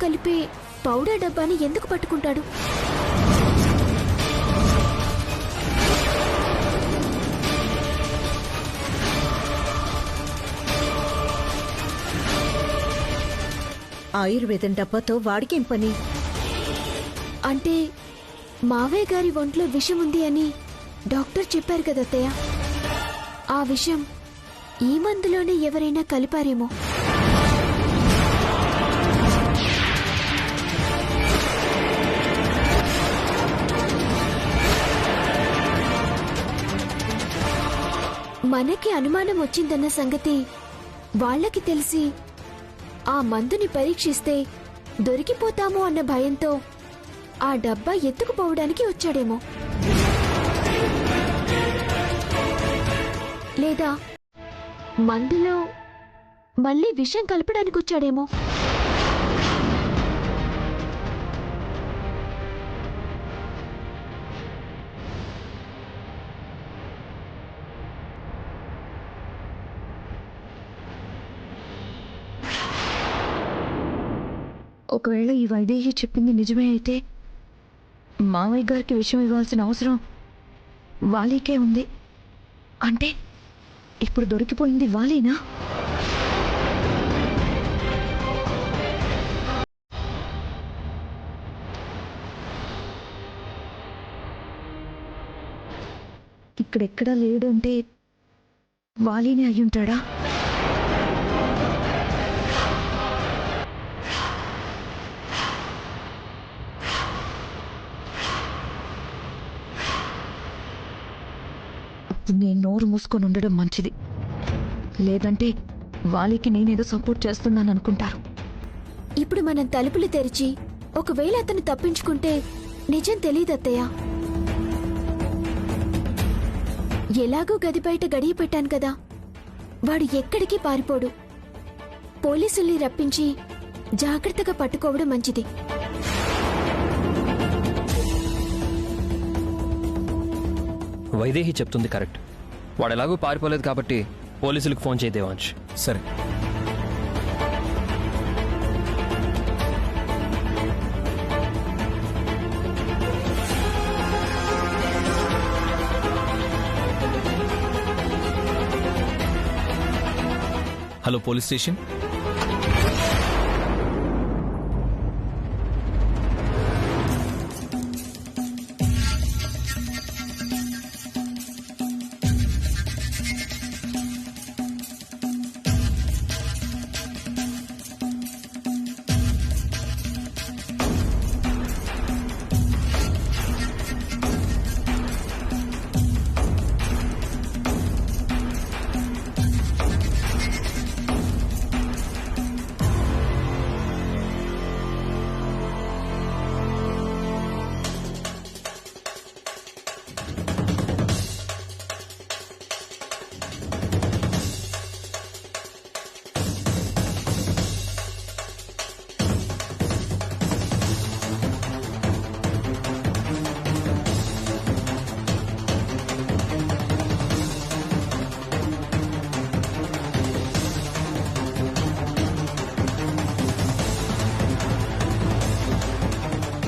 కలిపే పౌడర్ డబ్బాని ఎందుకు పట్టుకుంటాడు? ఆయుర్వేదం డబ్బాతో వాడికేం పని? అంటే మావయ్య గారి ఒంట్లో విషం ఉంది అని డాక్టర్ చెప్పారు కదా అత్తయ్య. ఆ విషం ఈ మందులోనే ఎవరైనా కలిపారేమో. మనకి అనుమానం వచ్చిందన్న సంగతి వాళ్ళకి తెలిసి ఆ మందుని పరీక్షిస్తే దొరికిపోతామో అన్న భయంతో ఆ డబ్బా ఎత్తుకుపోవడానికి వచ్చాడేమో. లేదా మందులో మళ్ళీ విషం కలపడానికి వచ్చాడేమో. ఒకవేళ ఈ వైదేహి చెప్పింది నిజమే అయితే మావయ్య గారికి విషయం ఇవ్వాల్సిన అవసరం వాలీకే ఉంది. అంటే ఇప్పుడు దొరికిపోయింది వాలీనా? ఇక్కడెక్కడా లేడు అంటే వాలీనే అయ్యుంటాడా? నేను నోరు మూసుకొని ఉండడం మంచిది. లేదంటే వాలీకి నేనేదో సపోర్ట్ చేస్తున్నాను అనుకుంటారు. ఇప్పుడు మనం తలుపులు తెరిచి ఒకవేళ అతను తప్పించుకుంటే నిజం తెలీదత్తయ్య. ఎలాగూ గది బయట గడియ పెట్టాను కదా, వాడు ఎక్కడికి పారిపోడు. పోలీసుల్ని రప్పించి జాగ్రత్తగా పట్టుకోవడం మంచిది. వైదేహి చెప్తుంది కరెక్ట్. వాడెలాగూ పారిపోలేదు కాబట్టి పోలీసులకు ఫోన్ చేయి దేవాంశ్. సరే. Hello police station.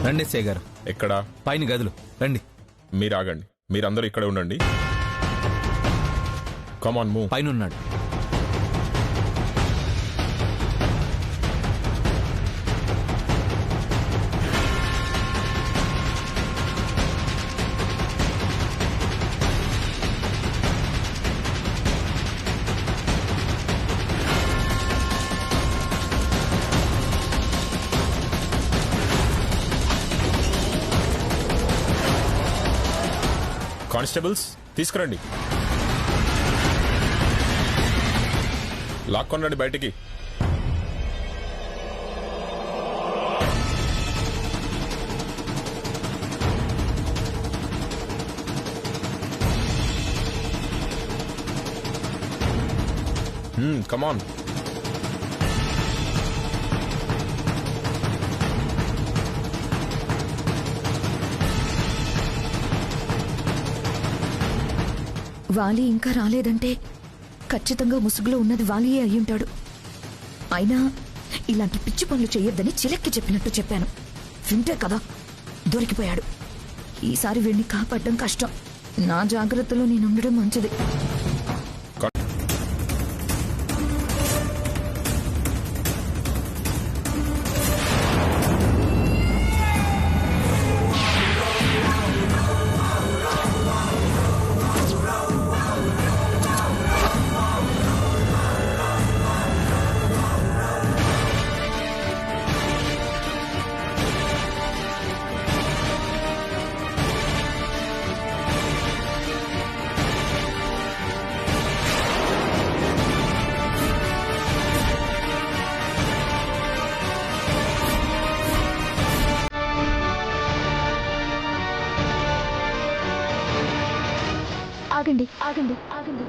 రండి ఎస్ఐ గారు. ఎక్కడ? పైన గదులు రండి. మీరు ఆగండి. మీరందరూ ఇక్కడే ఉండండి. Come on move. పైన ఉన్నాడు. కానిస్టేబుల్స్ తీసుకురండి. లాక్కొని రండి బయటికి. కమాన్. వాలి ఇంకా రాలేదంటే ఖచ్చితంగా ముసుగులో ఉన్నది వాలీయే అయ్యుంటాడు. అయినా ఇలాంటి పిచ్చి పనులు చెయ్యొద్దని చిలక్కి చెప్పినట్టు చెప్పాను. వింటే కదా దొరికిపోయాడు. ఈసారి వీడిని కాపాడడం కష్టం. నా జాగ్రత్తలో నేనుండడం మంచిది. ఆగండి ఆగండి ఆగండి.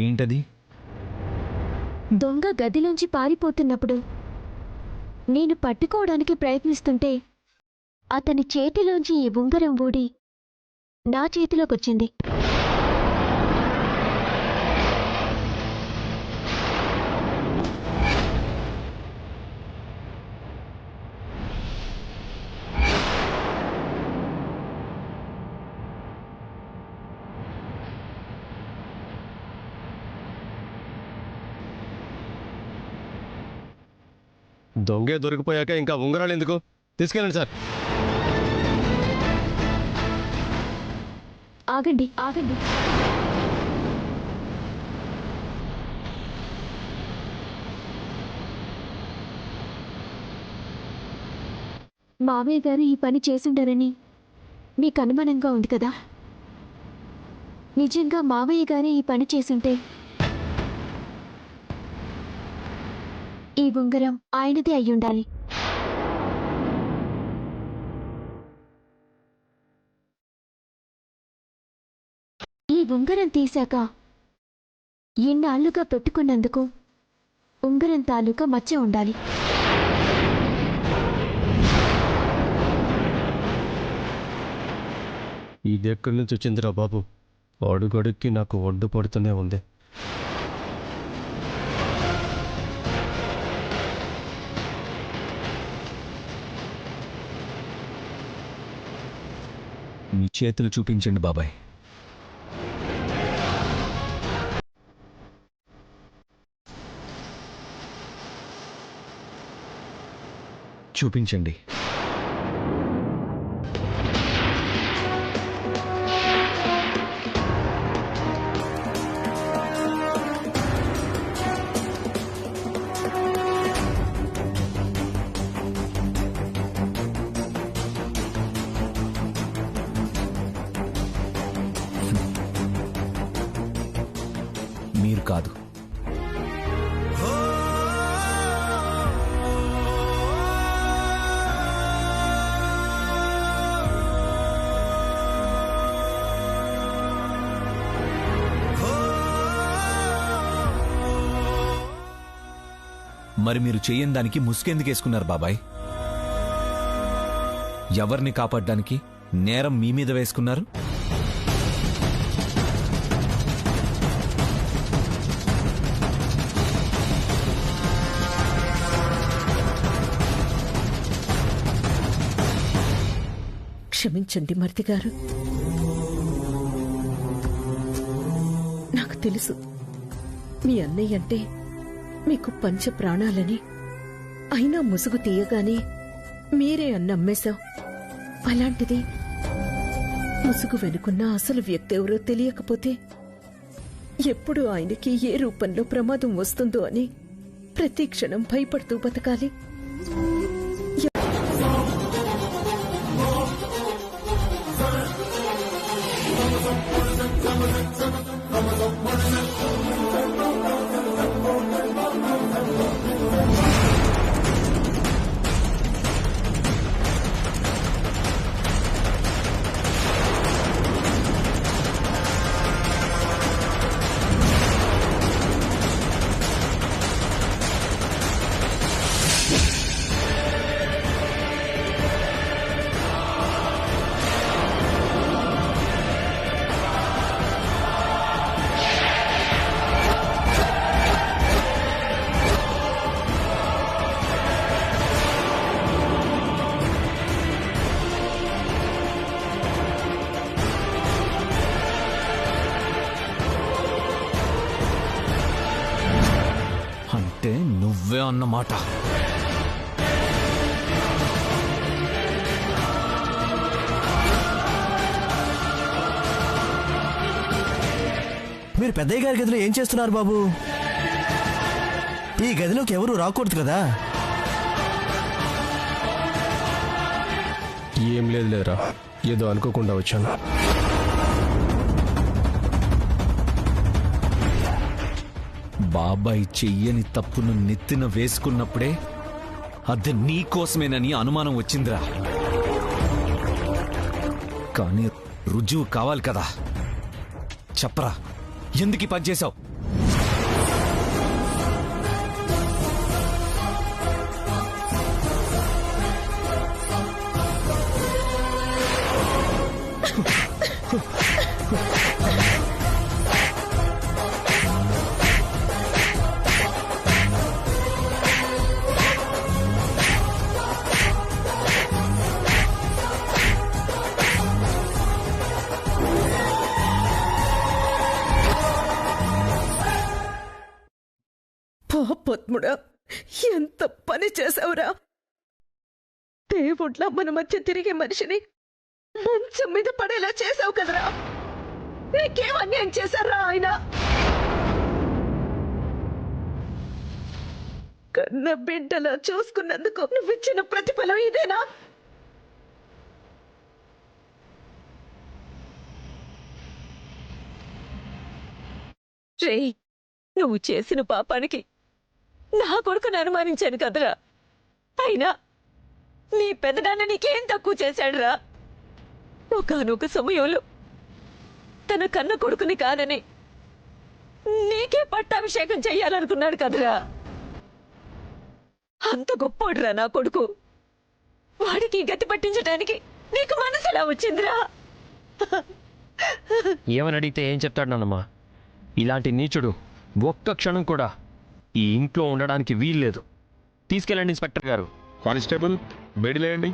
ఏంటది? దొంగ గదిలోంచి పారిపోతున్నప్పుడు నేను పట్టుకోవడానికి ప్రయత్నిస్తుంటే అతని చేతిలోంచి ఈ ఉంగరం ఊడి నా చేతిలోకొచ్చింది. దొంగే దొరికిపోయాక ఇంకా ఉంగరాలు ఎందుకు? తీసుకెళ్ళండి సార్. ఆగండి ఆగండి. మావయ్య గారు ఈ పని చేసుండరని మీకు అనుమానంగా ఉంది కదా? నిజంగా మావయ్య గారే ఈ పని చేసుంటే ఈ ఉంగరం ఆయనదే అయ్యుండాలి. ఈ ఉంగరం తీశాక ఎన్నాళ్లుగా పెట్టుకున్నందుకు ఉంగరం తాలూకా మచ్చ ఉండాలి. ఇది ఎక్కడి నుంచి వచ్చిందిరా బాబు? అడుగడుక్కి నాకు ఒడ్డు పడుతూనే ఉంది. మీ చేతులు చూపించండి బాబాయ్. చూపించండి. మీరు కాదు. మరి మీరు చెయ్యని దానికి ముసుకెందుకేసుకున్నారు బాబాయ్? ఎవరిని కాపాడడానికి నేరం మీ మీద వేసుకున్నారు? క్షమించండి మరిది గారు. నాకు తెలుసు మీ అన్నయ్య అంటే మీకు పంచ ప్రాణాలని. అయినా ముసుగు తీయగానే మీరే అన్నమ్మేశాం. అలాంటిది ముసుగు వెనుకున్న అసలు వ్యక్తి ఎవరో తెలియకపోతే ఎప్పుడు ఆయనకి ఏ రూపంలో ప్రమాదం వస్తుందో అని ప్రతి క్షణం భయపడుతూ బతకాలి. అంటే నువ్వే అన్నమాట. మీరు పెద్దయ్య గారి గదిలో ఏం చేస్తున్నారు బాబు? ఈ గదిలోకి ఎవరు రాకూడదు కదా. ఏం లేదు లేరా, ఏదో అనుకోకుండా వచ్చాను. బాబాయ్ చెయ్యని తప్పును నెత్తిన వేసుకున్నప్పుడే అది నీకోసమేనని అనుమానం వచ్చిందిరా. కానీ రుజువు కావాలి కదా. చెప్పరా, ఎందుకు ఈ పని చేశావు? పాపత్ముడా, ఎంత పని చేశావురా! దేవుడ్లా మన మధ్య తిరిగే మనిషిని మంచం మీద పడేలా చేశావు కదరా. నీకేం అన్యాయం చేశారా ఆయన? కన్న బిడ్డలా చూసుకున్నందుకు నువ్విచ్చిన ప్రతిఫలం ఇదేనా? రేయ్, నువ్వు చేసిన పాపానికి నా కొడుకుని అనుమానించాను కదరా. అయినా నీ పెద్దనాన్న నీకేం తక్కువ చేశాడురా? ఒకానొక సమయంలో తన కన్న కొడుకుని కాదని నీకే పట్టాభిషేకం చెయ్యాలనుకున్నాడు కదరా. అంత గొప్పోడురా నా కొడుకు. వాడికి గతి పట్టించడానికి నీకు మనసు ఎలా వచ్చిందిరా? ఏమని అడిగితే ఏం చెప్తాడు నాన్నమ్మా? ఇలాంటి నీచుడు ఒక్క క్షణం కూడా ఈ ఇంట్లో ఉండడానికి వీల్లేదు. తీసుకెళ్ళండి ఇన్స్పెక్టర్ గారు. కానిస్టేబుల్, బేడిలేయండి.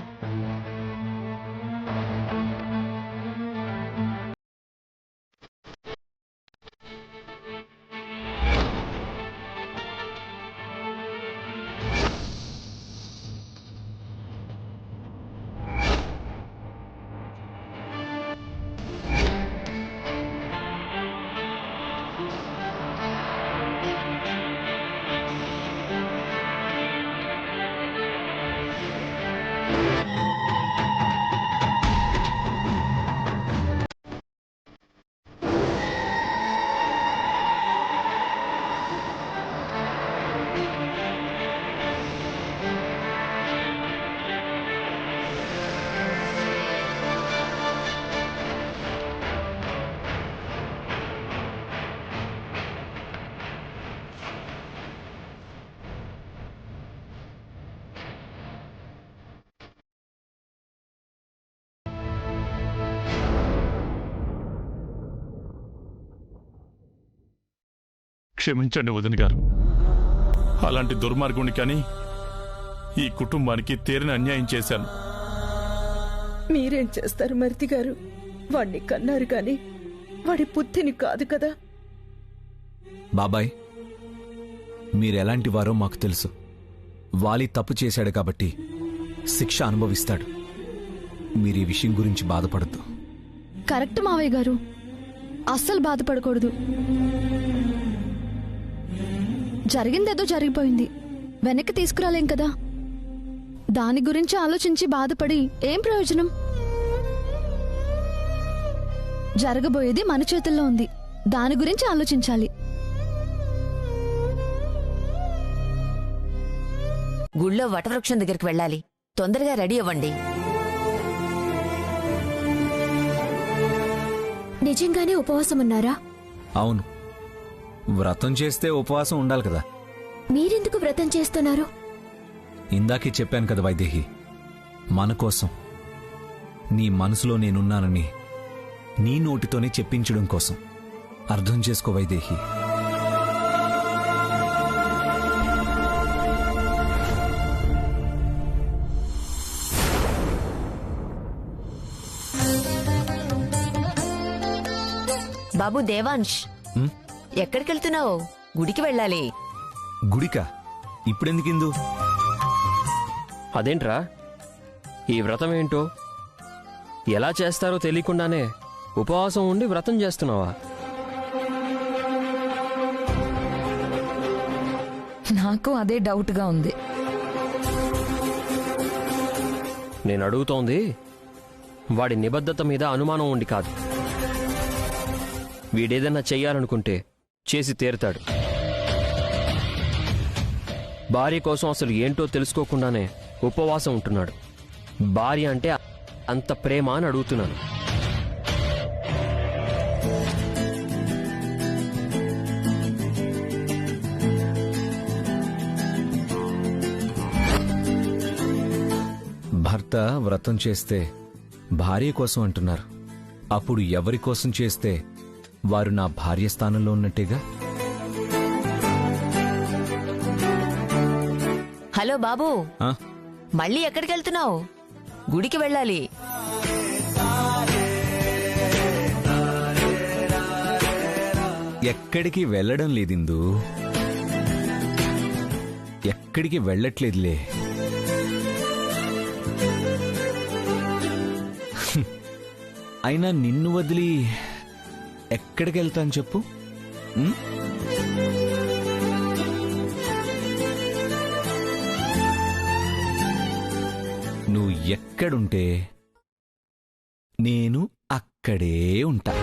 క్షమించండి వదిన గారు. అలాంటి దుర్మార్గుని కానీ ఈ కుటుంబానికి తీరని అన్యాయం చేశాను. మీరేం చేస్తారు మరిది గారు? వాణ్ణి కన్నారు కాని వాడి బుద్ధిని కాదు కదా. బాబాయ్, మీరెలాంటి వారో మాకు తెలుసు. వాలి తప్పు చేశాడు కాబట్టి శిక్ష అనుభవిస్తాడు. మీరు ఈ విషయం గురించి బాధపడద్దు. కరెక్ట్ మావయ్య గారు, అస్సలు బాధపడకూడదు. జరిగిందేదో జరిగిపోయింది, వెనక్కి తీసుకురాలేం కదా. దాని గురించి ఆలోచించి బాధపడి ఏం ప్రయోజనం? జరగబోయేది మన చేతుల్లో ఉంది, దాని గురించి ఆలోచించాలి. గుళ్ళో వటవృక్షం దగ్గరికి వెళ్ళాలి, తొందరగా రెడీ అవ్వండి. నిజంగానే ఉపవాసం ఉన్నారా? అవును, వ్రతం చేస్తే ఉపవాసం ఉండాలి కదా. మీరెందుకు వ్రతం చేస్తున్నారు? ఇందాకే చెప్పాను కదా వైదేహి, మన కోసం, నీ మనసులో నేనున్నానని నీ నోటితోనే చెప్పించడం కోసం. అర్థం చేసుకో వైదేహి. బాబు దేవాంశ్, ఎక్కడికెళ్తున్నావు? గుడికి వెళ్ళాలి. గుడికా? ఇప్పుడెందుకిందు? అదేంట్రా, ఈ వ్రతం ఏంటో ఎలా చేస్తారో తెలియకుండానే ఉపవాసం ఉండి వ్రతం చేస్తున్నావా? నాకు అదే డౌట్గా ఉంది. నేను అడుగుతోంది వాడి నిబద్ధత మీద అనుమానం ఉండి కాదు. వీడేదన్నా చెయ్యాలనుకుంటే చేసి తీరుతాడు. భార్య కోసం అసలు ఏంటో తెలుసుకోకుండానే ఉపవాసం ఉంటున్నాడు. భార్య అంటే అంత ప్రేమ అని అడుగుతున్నాను. భర్త వ్రతం చేస్తే భార్య కోసం అంటున్నారు. అప్పుడు ఎవరి కోసం చేస్తే వారు నా భార్య స్థానంలో ఉన్నట్టేగా. హలో బాబు, ఆ? మళ్ళీ ఎక్కడికెళ్తున్నావు? గుడికి వెళ్ళాలి. ఎక్కడికి వెళ్ళడం లేదిందు, ఎక్కడికి వెళ్ళట్లేదులే. అయినా నిన్ను వదిలి ఎక్కడికి వెళ్తాను చెప్పు? నువ్వు ఎక్కడుంటే నేను అక్కడే ఉంటా.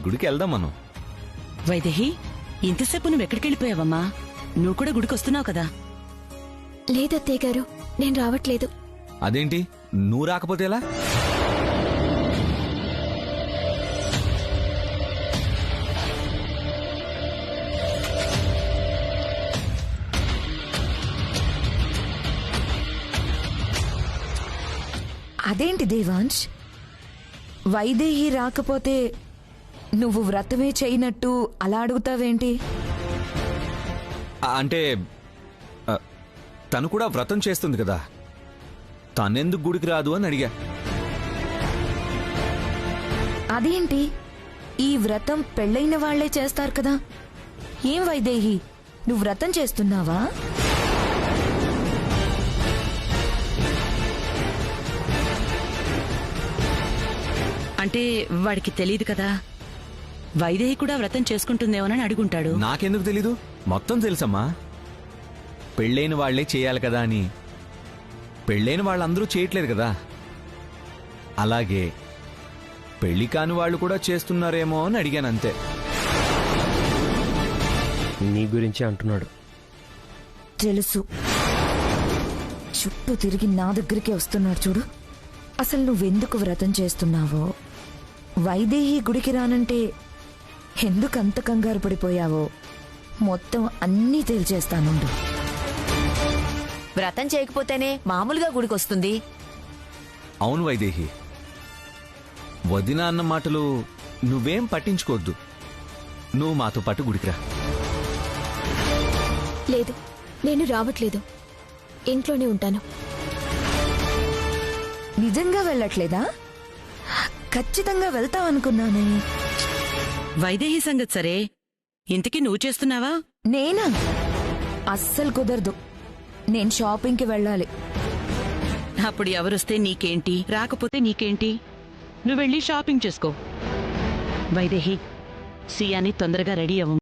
గుడికి వెళ్దాం మనం. వైదేహి, ఇంతసేపు నువ్వు ఎక్కడికెళ్ళిపోయావమ్మా? నువ్వు కూడా గుడికి వస్తున్నావు కదా? లేదత్తయ్య గారు, నేను రావట్లేదు. అదేంటి, నువ్వు రాకపోతే ఎలా? అదేంటి దేవాంశ్, వైదేహి రాకపోతే నువ్వు వ్రతమే చేయనట్టు అలా అడుగుతావేంటి? అంటే తను కూడా వ్రతం చేస్తుంది కదా, తనెందుకు గుడికి రాదు అని అడిగా. అదేంటి, ఈ వ్రతం పెళ్ళైన వాళ్లే చేస్తారు కదా. ఏం వైదేహి, నువ్వు వ్రతం చేస్తున్నావా? అంటే వాడికి తెలియదు కదా, వైదేహి కూడా వ్రతం చేసుకుంటుందేమోనని అడుగుంటాడు. నాకెందుకు తెలీదు, మొత్తం తెలుసమ్మా. పెళ్ళైన వాళ్లే చేయాలి కదా అని. పెళ్ళైన వాళ్ళందరూ చేయట్లేదు కదా. అలాగే పెళ్లి కాని వాళ్ళు కూడా చేస్తున్నారేమో అని అడిగాను, అంతే. నీ గురించి అంటున్నాడు. తెలుసు, చుట్టూ తిరిగి నా దగ్గరికి వస్తున్నాడు చూడు. అసలు నువ్వెందుకు వ్రతం చేస్తున్నావో, వైదేహి గుడికి రానంటే ఎందుకంత కంగారు పడిపోయావో మొత్తం అన్నీ తేల్చేస్తానుండు. వ్రతం చేయకపోతేనే మామూలుగా గుడికొస్తుంది. అవును వైదేహి, వదిన అన్న మాటలు నువ్వేం పట్టించుకోవద్దు. నువ్వు మాతో పాటు గుడికిరా. లేదు, నేను రావట్లేదు. ఇంట్లోనే ఉంటాను. నిజంగా వెళ్ళట్లేదా? ఖచ్చితంగా వెళ్తావనుకున్నానే. వైదేహి సంగతి సరే, ఇంతకీ నువ్వు చేస్తున్నావా? నేనా? అస్సలు కుదరదు. నేను షాపింగ్కి వెళ్ళాలి. అప్పుడు ఎవరొస్తే నీకేంటి, రాకపోతే నీకేంటి? నువ్వు వెళ్ళి షాపింగ్ చేసుకో. వైదేహి, సియాని తొందరగా రెడీ అవ్వు.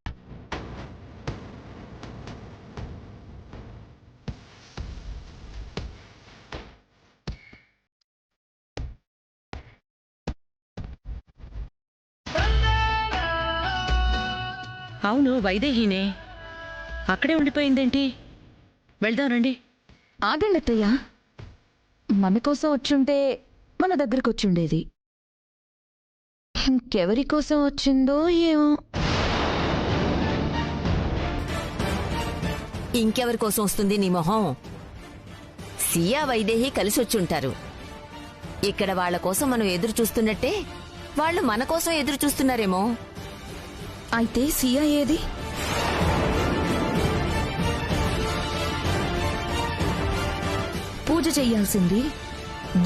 అవును, వైదేహినే. అక్కడే ఉండిపోయిందేంటి? వెళ్దాం రండి. ఆగండి అత్తయ్య. మన కోసం వచ్చుంటే మన దగ్గరకు వచ్చుండేది. ఇంకెవరి కోసం వచ్చిందో ఏమో. ఇంకెవరి కోసం వస్తుంది నీ మొహం? సియా వైదేహి కలిసి వచ్చుంటారు. ఇక్కడ వాళ్ల కోసం మనం ఎదురు చూస్తున్నట్టే వాళ్ళు మన కోసం ఎదురు చూస్తున్నారేమో. అయితే సియా ఏది? పూజ చెయ్యాల్సింది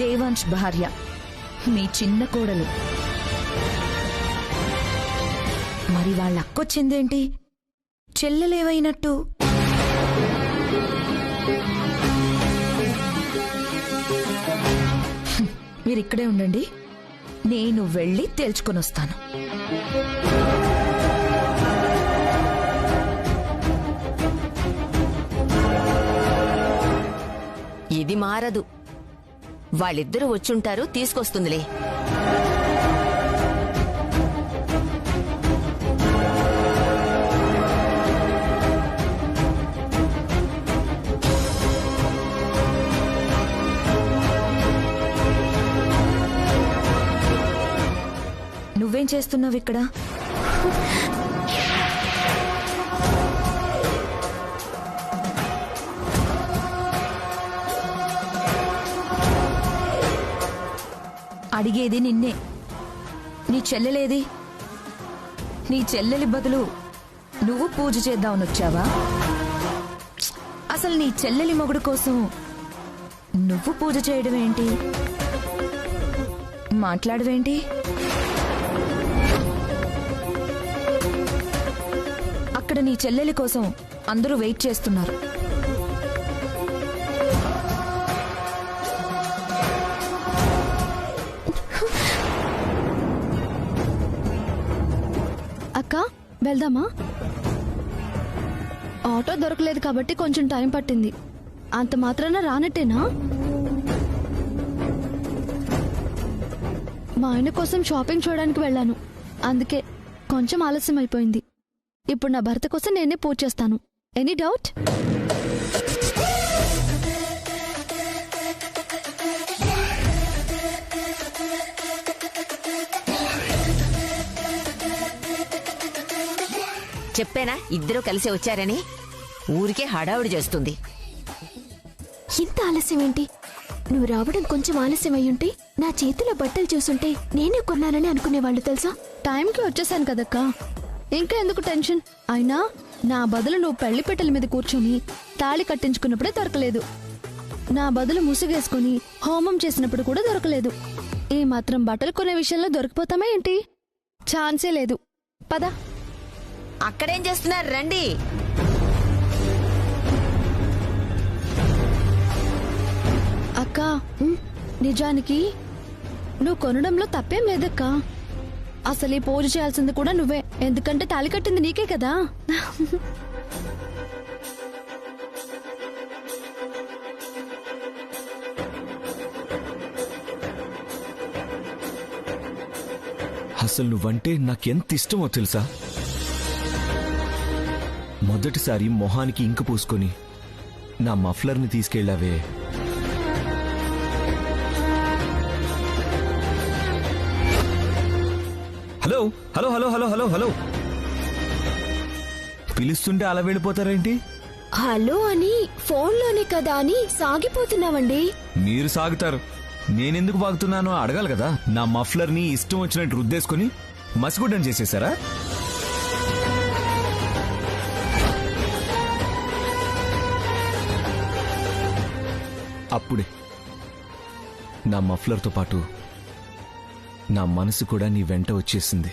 దేవాంశ్ భార్య, మీ చిన్న కోడలు. మరి వాళ్ళ అక్కొచ్చిందేంటి? చెల్లెలేవైనట్టు. మీరిక్కడే ఉండండి, నేను వెళ్ళి తేల్చుకొనొస్తాను. ఇది మారదు. వాళ్ళిద్దరూ వచ్చుంటారు, తీసుకొస్తుందిలే. నువ్వేం చేస్తున్నావు ఇక్కడ? అడిగేది నిన్నే. నీ చెల్లెలేది? నీ చెల్లెలి బదులు నువ్వు పూజ చేద్దామనొచ్చావా? అసలు నీ చెల్లెలి మొగుడు కోసం నువ్వు పూజ చేయడమేంటి? మాట్లాడవేంటి? అక్కడ నీ చెల్లెలి కోసం అందరూ వెయిట్ చేస్తున్నారు. అక్క, వెళ్దామా? ఆటో దొరకలేదు కాబట్టి కొంచెం టైం పట్టింది. అంత మాత్రాన రానట్టేనా? మా ఆయన కోసం షాపింగ్ చేయడానికి వెళ్ళాను, అందుకే కొంచెం ఆలస్యం అయిపోయింది. ఇప్పుడు నా భర్త కోసం నేనే పూజ చేస్తాను. Any doubt? చెప్పేనా ఇద్దరూ కలిసి వచ్చారని? ఊరికే హడావుడి చేస్తుంది. ఇంత ఆలస్యం ఏంటి? నువ్వు రావడం కొంచెం ఆలస్యం అయ్యుంటే నా చేతిలో బట్టలు చూసుంటే నేనే కొన్నానని అనుకునేవాళ్ళు తెలుసా? టైంకి వచ్చేసాను కదక్కా, ఇంకా ఎందుకు టెన్షన్? అయినా నా బదులు నువ్వు పెళ్లి పెట్టెల మీద కూర్చొని తాళి కట్టించుకున్నప్పుడే దొరకలేదు. నా బదులు ముసుగేసుకుని హోమం చేసినప్పుడు కూడా దొరకలేదు. ఈ మాత్రం బట్టలు కొనే విషయంలో దొరికిపోతామా ఏంటి? ఛాన్సే లేదు. పద. అక్కడేం చేస్తున్నారు? రండి. అక్క, నిజానికి నువ్వు కొనడంలో తప్పేం లేదక్కా. అసలు ఈ పూజ చేయాల్సింది కూడా నువ్వే, ఎందుకంటే తాళి కట్టింది నీకే కదా. అసలు నువ్వంటే నాకెంత ఇష్టమో తెలుసా? మొదటిసారి మొహానికి ఇంకు పూసుకొని నా మఫ్లర్ని తీసుకెళ్ళావే, hello hello hello hello hello hello పిలుస్తుంటే అలా వెళ్ళిపోతారేంటి? హలో అని ఫోన్లోనే కదా అని సాగిపోతున్నావండి. మీరు సాగుతారు, నేనెందుకు వాగుతున్నానో అడగాలి కదా. నా మఫ్లర్ని ఇష్టం వచ్చినట్టు రుద్దేసుకుని మసిగుడ్డం చేసేసారా? అప్పుడే నా మఫ్లర్తో పాటు నా మనసు కూడా నీ వెంట వచ్చేసింది.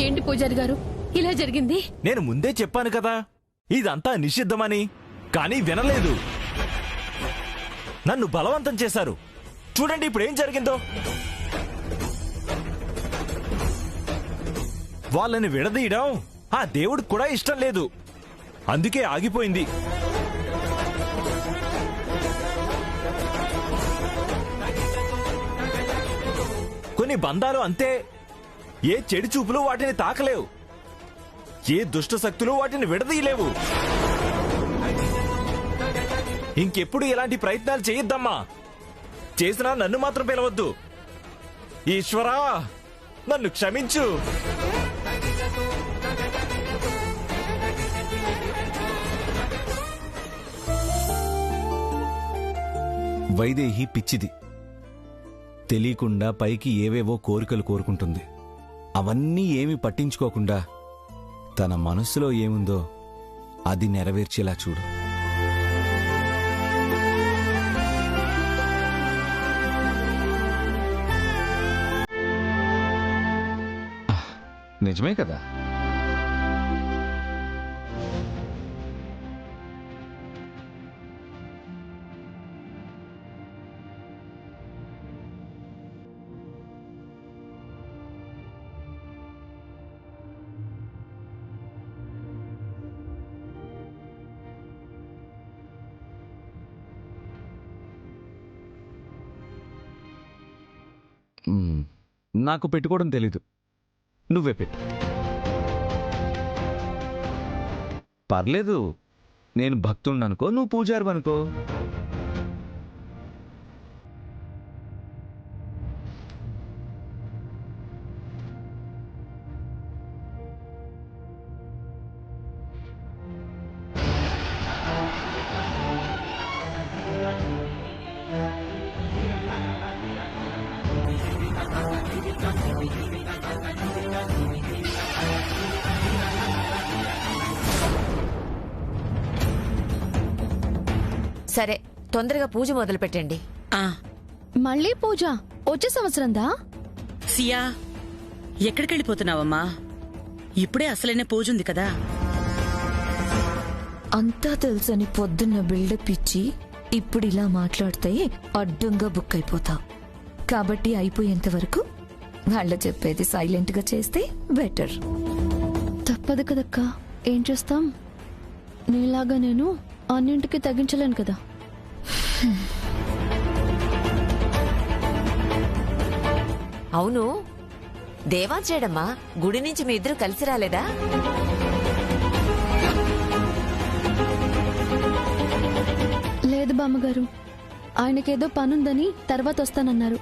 ఏంటి పూజారి గారు ఇలా జరిగింది? నేను ముందే చెప్పాను కదా ఇదంతా నిషిద్ధమని, కానీ వినలేదు. నన్ను బలవంతం చేశారు. చూడండి ఇప్పుడు ఏం జరిగిందో. వాళ్ళని విడదీయడం ఆ దేవుడికి కూడా ఇష్టం లేదు, అందుకే ఆగిపోయింది. కొన్ని బంధాలు అంతే, ఏ చెడు చూపులు వాటిని తాకలేవు, ఏ దుష్ట శక్తులు వాటిని విడదీయలేవు. ఇంకెప్పుడు ఇలాంటి ప్రయత్నాలు చేయొద్దమ్మా. చేసినా నన్ను మాత్రం పిలవద్దు. ఈశ్వరా, నన్ను క్షమించు. వైదేహి పిచ్చిది. తెలియకుండా పైకి ఏవేవో కోరికలు కోరుకుంటుంది. అవన్నీ ఏమీ పట్టించుకోకుండా తన మనస్సులో ఏముందో అది నెరవేర్చేలా చూడు. నిజమే కదా. నాకు పెట్టుకోవడం తెలీదు, నువ్వే పెట్టు. పర్లేదు, నేను భక్తుడిని అనుకో, నువ్వు పూజారి అనుకో. సరే, తొందరగా పూజ మొదలు పెట్టండి. మళ్ళీ పూజ? వచ్చే సంవత్సరందా? సియా, ఎక్కడికెళ్ళిపోతున్నావమ్మా? ఇప్పుడే అసలైన పూజ ఉంది కదా. అంతా తెలుసని పొద్దున్న బిల్డప్ ఇచ్చి ఇప్పుడు ఇలా మాట్లాడితే అడ్డంగా బుక్ అయిపోతావు. కాబట్టి అయిపోయేంత వరకు వాళ్ళ చెప్పేది సైలెంట్ గా చేస్తే బెటర్. తప్పదు కదక్కా, ఏం చేస్తాం? నీలాగా నేను అన్నింటికి తగ్గించలేను కదా. అవును, దేవాంశేడమ్మా, గుడి నుంచి మీ ఇద్దరు కలిసి రాలేదా? లేదు బామ్మగారు, ఆయనకేదో పనుందని తర్వాత వస్తానన్నారు.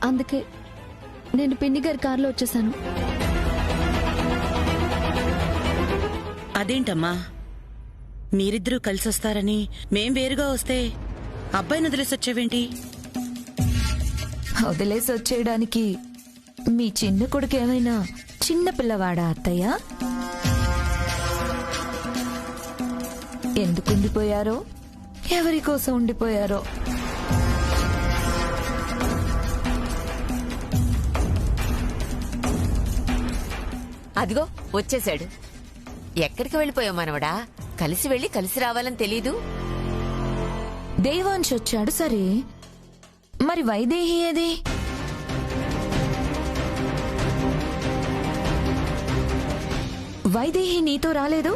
అందుకే నేను పిన్ని గారి కారులో వచ్చేసాను. అదేంటమ్మా, మీరిద్దరూ కలిసొస్తారని మేం వేరుగా వస్తే అబ్బాయిని వదిలేసొచ్చావేంటి? వదిలేసి వచ్చేయడానికి మీ చిన్న కొడుకు ఏమైనా చిన్న పిల్లవాడా అత్తయ్య? ఎందుకు ఉండిపోయారో, ఎవరి కోసం ఉండిపోయారో. అదిగో వచ్చేశాడు. ఎక్కడికి వెళ్ళిపోయావు మనవడా? కలిసి వెళ్ళి కలిసి రావాలని తెలీదు? దేవాంశ్ వచ్చాడు సరే, మరి వైదేహి ఏది? వైదేహి నీతో రాలేదు?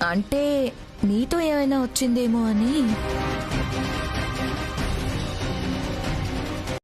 అంటే నీతో ఏమైనా వచ్చిందేమో అని.